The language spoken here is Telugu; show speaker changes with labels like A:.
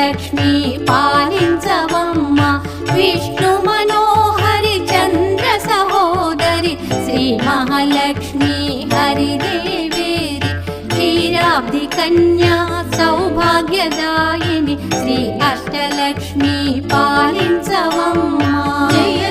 A: అష్టలక్ష్మి పాలించవమ్మ విష్ణు మనోహరి చంద్ర సహోదరి శ్రీ మహాలక్ష్మి హరిదేవేరి క్షీరాబ్ది కన్యా సౌభాగ్యదాయిని శ్రీ అష్టలక్ష్మి పాలించవమ్మ. జయ